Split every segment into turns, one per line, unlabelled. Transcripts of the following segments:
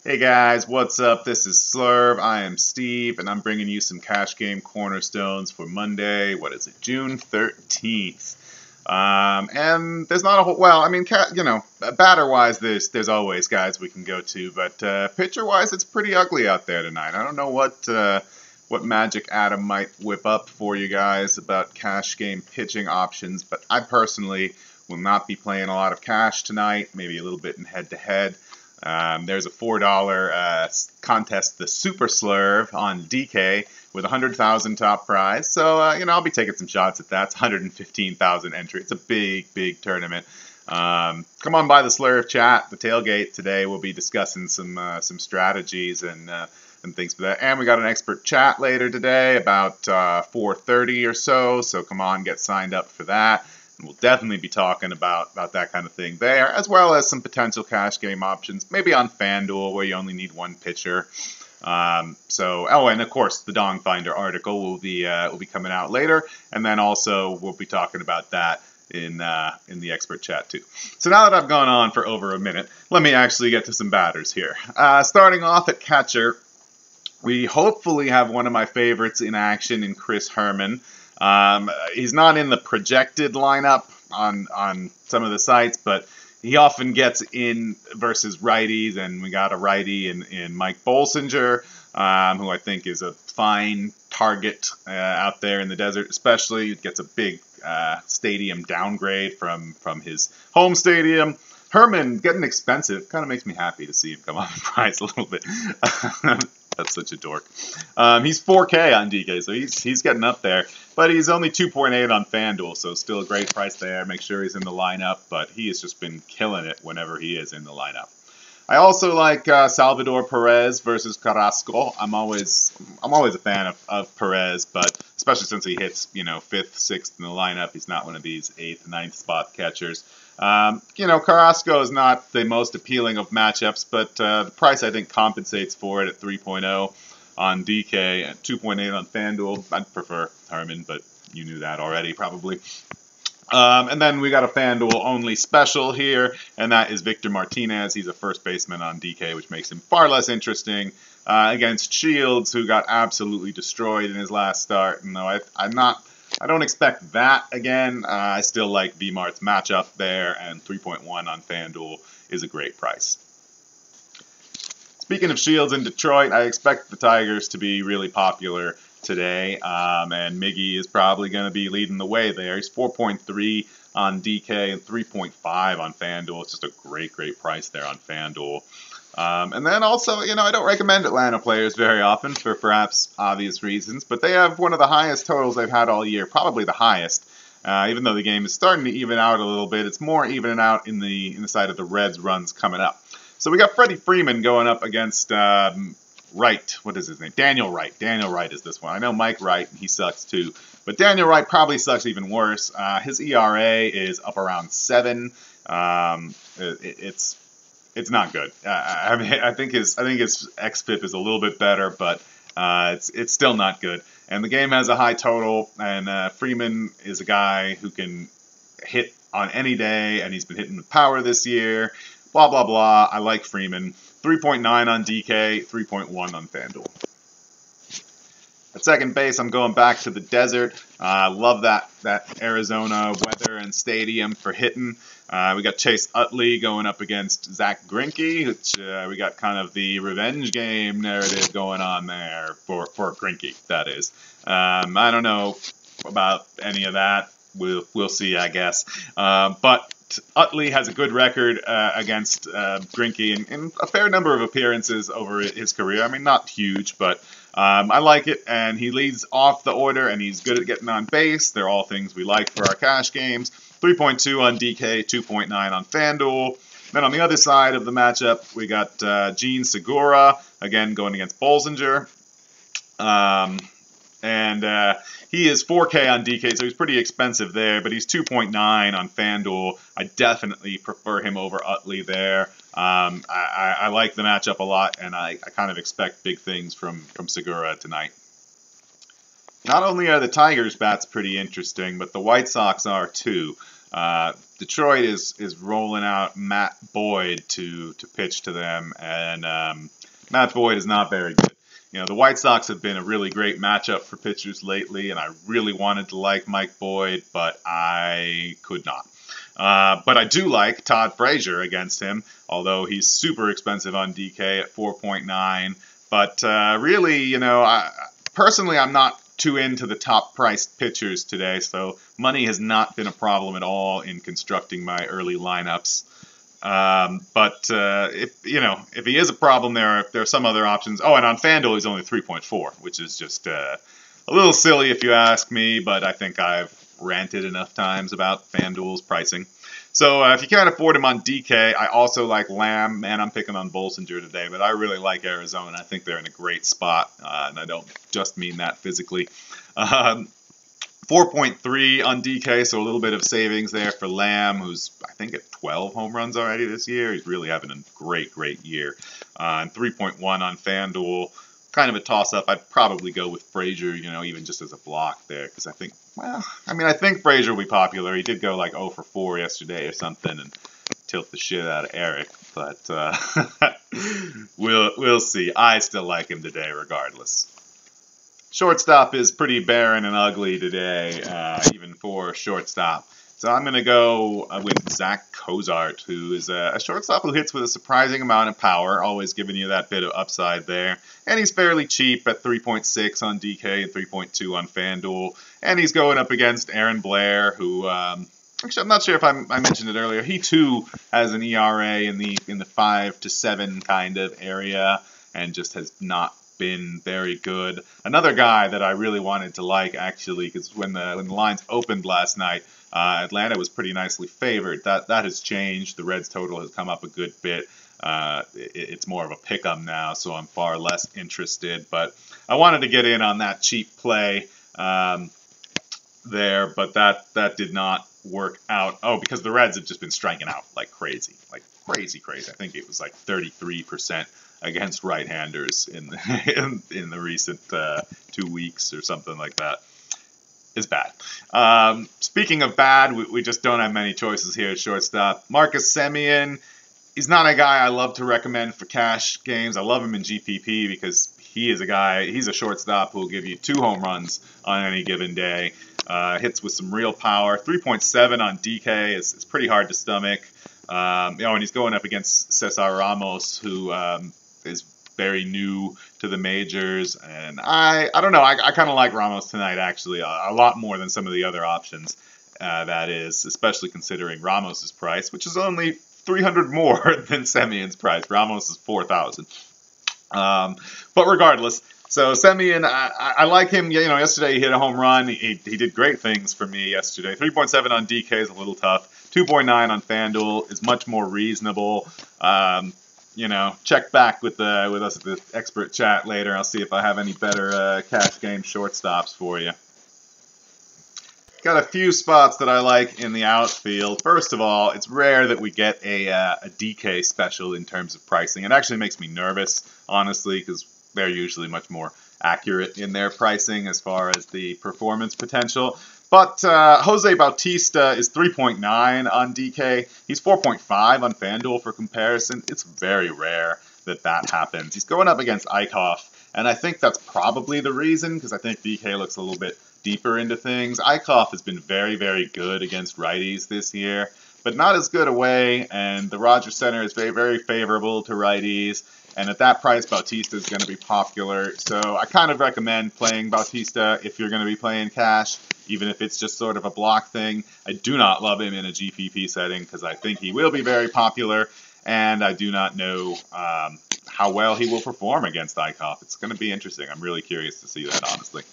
Hey guys, what's up? This is Slurv. I am Steve, and I'm bringing you some cash game cornerstones for Monday. What is it? June 13th. And there's not a whole. Well, I mean, batter-wise, there's always guys we can go to, but pitcher-wise, it's pretty ugly out there tonight. I don't know what magic Adam might whip up for you guys about cash game pitching options, but I personally will not be playing a lot of cash tonight. Maybe a little bit in head-to-head. There's a $4 contest, the Super Slurve on DK with 100,000 top prize. So, I'll be taking some shots at that. It's 115,000 entry. It's a big tournament. Come on by the Slurve chat, the tailgate today. We'll be discussing some strategies and things for that. And we got an expert chat later today about 4:30 or so. So come on, get signed up for that. We'll definitely be talking about that kind of thing there, as well as some potential cash game options, maybe on FanDuel where you only need one pitcher. And of course the Dong Finder article will be coming out later, and then also we'll be talking about that in the expert chat too. So now that I've gone on for over a minute, let me actually get to some batters here. Starting off at catcher, we hopefully have one of my favorites in action in Chris Herman. He's not in the projected lineup on some of the sites, but he often gets in versus righties, and we got a righty in Mike Bolsinger, who I think is a fine target out there in the desert, especially. He gets a big stadium downgrade from his home stadium. Herman getting expensive kind of makes me happy to see him come up in price a little bit. That's such a dork. He's 4K on DK, so he's getting up there. But he's only 2.8 on FanDuel, so still a great price there. Make sure he's in the lineup, but he has just been killing it whenever he is in the lineup. I also like Salvador Perez versus Carrasco. I'm always a fan of Perez, but especially since he hits 5th, 6th in the lineup, he's not one of these 8th, 9th spot catchers. Carrasco is not the most appealing of matchups, but the price I think compensates for it at 3.0 on DK and 2.8 on FanDuel. I'd prefer Herman, but you knew that already probably. And then we got a FanDuel only special here, and that is Victor Martinez. He's a first baseman on DK, which makes him far less interesting against Shields, who got absolutely destroyed in his last start. And though I don't expect that again. I still like V-Mart's matchup there, and 3.1 on FanDuel is a great price. Speaking of Shields in Detroit, I expect the Tigers to be really popular today, and Miggy is probably going to be leading the way there. He's 4.3 on DK and 3.5 on FanDuel. It's just a great price there on FanDuel. And then also, I don't recommend Atlanta players very often for perhaps obvious reasons, but they have one of the highest totals they've had all year, probably the highest. Even though the game is starting to even out a little bit, it's more evening out in the side of the Reds runs coming up. So we got Freddie Freeman going up against Wright. What is his name? Daniel Wright. Daniel Wright is this one. I know Mike Wright, he sucks too. But Daniel Wright probably sucks even worse. His ERA is up around 7. It's not good. I think his xFIP is a little bit better, but it's still not good. And the game has a high total, and Freeman is a guy who can hit on any day, and he's been hitting with power this year. Blah, blah, blah. I like Freeman. 3.9 on DK, 3.1 on FanDuel. At second base, I'm going back to the desert. Love that Arizona weather and stadium for hitting. We got Chase Utley going up against Zach Greinke, which we got kind of the revenge game narrative going on there for Greinke, that is. I don't know about any of that. We'll see, I guess. But Utley has a good record against Greinke in a fair number of appearances over his career. I mean, not huge, but I like it, and he leads off the order, and he's good at getting on base. They're all things we like for our cash games. 3.2 on DK, 2.9 on FanDuel. Then on the other side of the matchup, we got Gene Segura, again going against Bolsinger. He is 4K on DK, so he's pretty expensive there, but he's 2.9 on FanDuel. I definitely prefer him over Utley there. I like the matchup a lot, and I kind of expect big things from Segura tonight. Not only are the Tigers' bats pretty interesting, but the White Sox are too. Detroit is rolling out Matt Boyd to pitch to them, and Matt Boyd is not very good. You know, the White Sox have been a really great matchup for pitchers lately, and I really wanted to like Mike Boyd, but I could not. But I do like Todd Frazier against him, although he's super expensive on DK at 4.9. But really, you know, personally, I'm not too into the top-priced pitchers today, so money has not been a problem at all in constructing my early lineups. But if he is a problem, there are some other options. Oh, and on FanDuel, he's only 3.4, which is just a little silly if you ask me, but I think I've ranted enough times about FanDuel's pricing. So if you can't afford him on DK, I also like Lamb. Man, I'm picking on Bolsinger today, but I really like Arizona. I think they're in a great spot, and I don't just mean that physically. 4.3 on DK, so a little bit of savings there for Lamb, who's, I think, at 12 home runs already this year. He's really having a great, great year. And 3.1 on FanDuel. Kind of a toss-up. I'd probably go with Frazier, you know, even just as a block there, because I think, I think Frazier will be popular. He did go like 0 for 4 yesterday or something and tilt the shit out of Eric, but we'll see. I still like him today regardless. Shortstop is pretty barren and ugly today, even for shortstop. So I'm going to go with Zach Cozart, who is a shortstop who hits with a surprising amount of power, always giving you that bit of upside there. And he's fairly cheap at 3.6 on DK and 3.2 on FanDuel. And he's going up against Aaron Blair, who, actually I'm not sure if I mentioned it earlier, he too has an ERA in the 5 to 7 kind of area and just has not been very good. Another guy that I really wanted to like, actually, because when the lines opened last night, Atlanta was pretty nicely favored. That has changed. The Reds total has come up a good bit. It's more of a pick-em now, so I'm far less interested. But I wanted to get in on that cheap play there, but that did not work out. Oh, because the Reds have just been striking out like crazy. I think it was like 33% against right-handers in the recent 2 weeks or something like that. Is bad. Speaking of bad, we just don't have many choices here at shortstop. Marcus Semien, he's not a guy I love to recommend for cash games. I love him in GPP because he's a shortstop who will give you 2 home runs on any given day. Hits with some real power. 3.7 on DK is pretty hard to stomach. And he's going up against Cesar Ramos, who is very new to the majors, and I don't know. I kind of like Ramos tonight, actually, a lot more than some of the other options. That is, especially considering Ramos's price, which is only 300 more than Semien's price. Ramos is 4,000. But regardless, so Semien, I like him. You know, yesterday he hit a home run. He did great things for me yesterday. 3.7 on DK is a little tough. 2.9 on FanDuel is much more reasonable. Check back with us at the expert chat later. I'll see if I have any better cash game shortstops for you. Got a few spots that I like in the outfield. First of all, it's rare that we get a DK special in terms of pricing. It actually makes me nervous, honestly, because they're usually much more accurate in their pricing as far as the performance potential. But Jose Bautista is 3.9 on DK. He's 4.5 on FanDuel for comparison. It's very rare that happens. He's going up against Eichhoff, and I think that's probably the reason, because I think DK looks a little bit deeper into things. Eichhoff has been very, very good against righties this year, but not as good away, and the Rogers Center is very, very favorable to righties. And at that price, Bautista is going to be popular. So I kind of recommend playing Bautista if you're going to be playing cash, even if it's just sort of a block thing. I do not love him in a GPP setting because I think he will be very popular, and I do not know how well he will perform against Eichhoff. It's going to be interesting. I'm really curious to see that, honestly.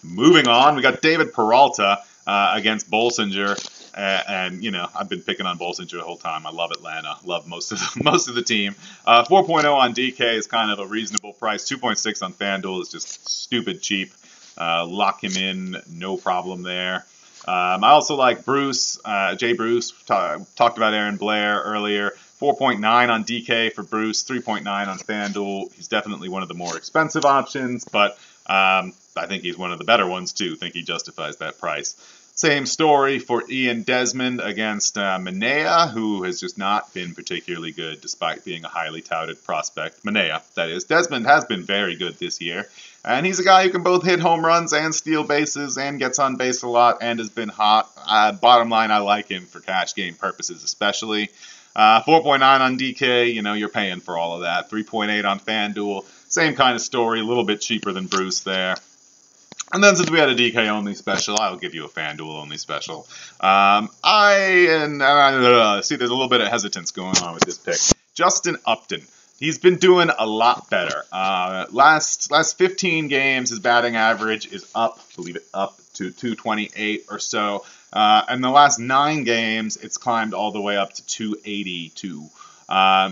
Moving on, we got David Peralta against Bolsinger. And I've been picking on Bolsinger the whole time. I love Atlanta. Love most of the team. 4.0 on DK is kind of a reasonable price. 2.6 on FanDuel is just stupid cheap. Lock him in, no problem there. I also like Bruce, Jay Bruce. Talked about Aaron Blair earlier. 4.9 on DK for Bruce. 3.9 on FanDuel. He's definitely one of the more expensive options, but I think he's one of the better ones too. I think he justifies that price. Same story for Ian Desmond against Manea, who has just not been particularly good despite being a highly touted prospect. Manea, that is. Desmond has been very good this year, and he's a guy who can both hit home runs and steal bases and gets on base a lot and has been hot. Bottom line, I like him for cash game purposes especially. 4.9 on DK, you're paying for all of that. 3.8 on FanDuel, same kind of story, a little bit cheaper than Bruce there. And then since we had a DK only special, I'll give you a FanDuel only special. See, there's a little bit of hesitance going on with this pick. Justin Upton. He's been doing a lot better. Last 15 games, his batting average is up to 228 or so. And the last 9 games, it's climbed all the way up to 282.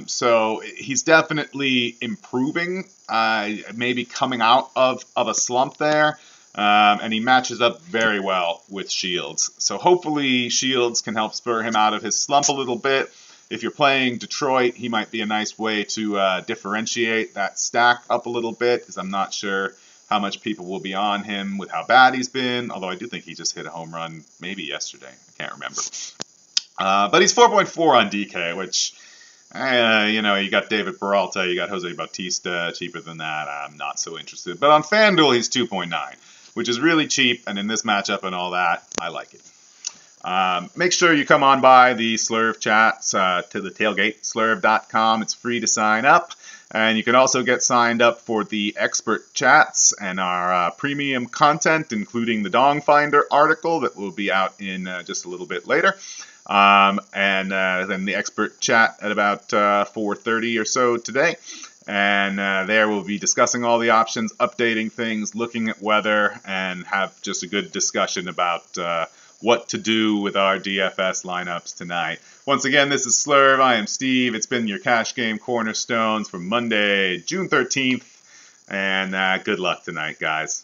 So he's definitely improving, maybe coming out of a slump there. And he matches up very well with Shields. So hopefully Shields can help spur him out of his slump a little bit. If you're playing Detroit, he might be a nice way to differentiate that stack up a little bit, because I'm not sure how much people will be on him with how bad he's been, although I do think he just hit a home run maybe yesterday. I can't remember. But he's 4.4 on DK, which, you got David Peralta, you got Jose Bautista, cheaper than that. I'm not so interested. But on FanDuel, he's 2.9, which is really cheap, and in this matchup and all that, I like it. Make sure you come on by the Slurve chats to the tailgate, slurve.com. It's free to sign up. And you can also get signed up for the expert chats and our premium content, including the Dong Finder article that will be out in just a little bit later. And then the expert chat at about 4:30 or so today. And there we'll be discussing all the options, updating things, looking at weather, and have just a good discussion about what to do with our DFS lineups tonight. Once again, this is Slurve. I am Steve. It's been your Cash Game Cornerstones for Monday, June 13th. And good luck tonight, guys.